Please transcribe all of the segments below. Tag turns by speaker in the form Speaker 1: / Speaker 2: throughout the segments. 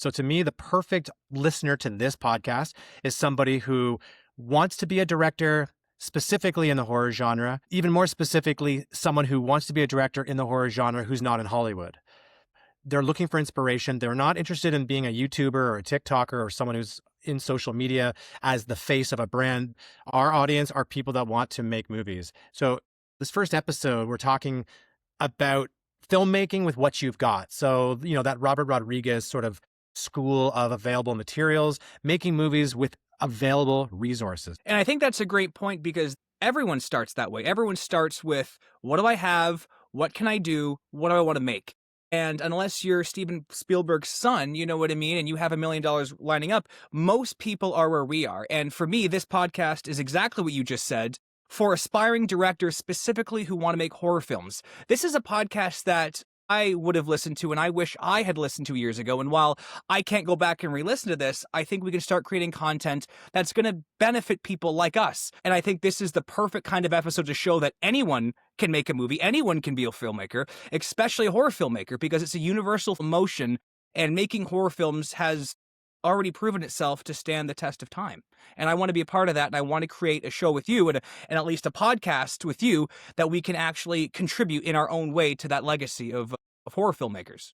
Speaker 1: So to me, the perfect listener to this podcast is somebody who wants to be a director, specifically in the horror genre, even more specifically, someone who wants to be a director in the horror genre who's not in Hollywood. They're looking for inspiration. They're not interested in being a YouTuber or a TikToker or someone who's in social media as the face of a brand. Our audience are people that want to make movies. So this first episode, we're talking about filmmaking with what you've got. So, that Robert Rodriguez sort of school of available materials, making movies with available resources.
Speaker 2: And I think that's a great point because everyone starts that way. Everyone starts with, what do I have? What can I do? What do I want to make? And unless you're Steven Spielberg's son, you know what I mean, and you have $1 million lining up, most people are where we are. And for me, this podcast is exactly what you just said for aspiring directors specifically who want to make horror films. This is a podcast that I would have listened to and I wish I had listened to years ago. And while I can't go back and re-listen to this, I think we can start creating content that's going to benefit people like us. And I think this is the perfect kind of episode to show that anyone can make a movie, anyone can be a filmmaker, especially a horror filmmaker, because it's a universal emotion, and making horror films has already proven itself to stand the test of time. And I want to be a part of that, and I want to create a show with you and at least a podcast with you that we can actually contribute in our own way to that legacy of horror filmmakers.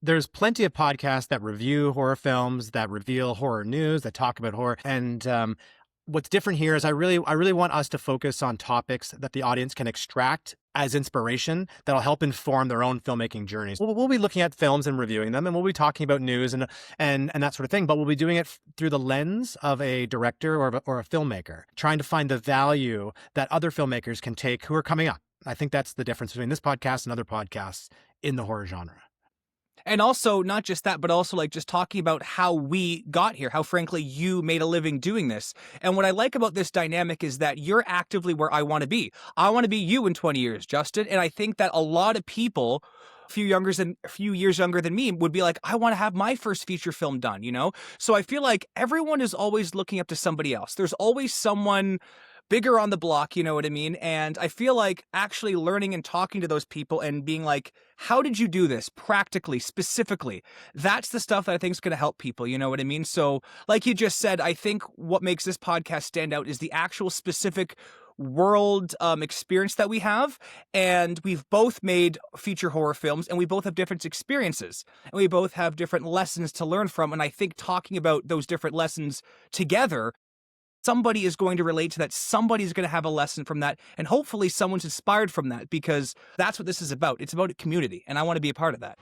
Speaker 1: There's plenty of podcasts that review horror films, that reveal horror news, that talk about horror. And what's different here is I really want us to focus on topics that the audience can extract as inspiration that'll help inform their own filmmaking journeys. We'll be looking at films and reviewing them, and we'll be talking about news and that sort of thing, but we'll be doing it through the lens of a director or a filmmaker, trying to find the value that other filmmakers can take who are coming up. I think that's the difference between this podcast and other podcasts in the horror genre.
Speaker 2: And also, not just that, but also like just talking about how we got here, how frankly you made a living doing this. And what I like about this dynamic is that you're actively where I want to be. I want to be you in 20 years, Justin. And I think that a lot of people a few years younger than me would be like, I want to have my first feature film done, So I feel like everyone is always looking up to somebody else. There's always someone bigger on the block, you know what I mean? And I feel like actually learning and talking to those people and being like, how did you do this practically, specifically? That's the stuff that I think is going to help people, you know what I mean? So like you just said, I think what makes this podcast stand out is the actual specific world experience that we have. And we've both made feature horror films, and we both have different experiences, and we both have different lessons to learn from. And I think talking about those different lessons together, somebody is going to relate to that. Somebody's going to have a lesson from that. And hopefully someone's inspired from that, because that's what this is about. It's about a community. And I want to be a part of that.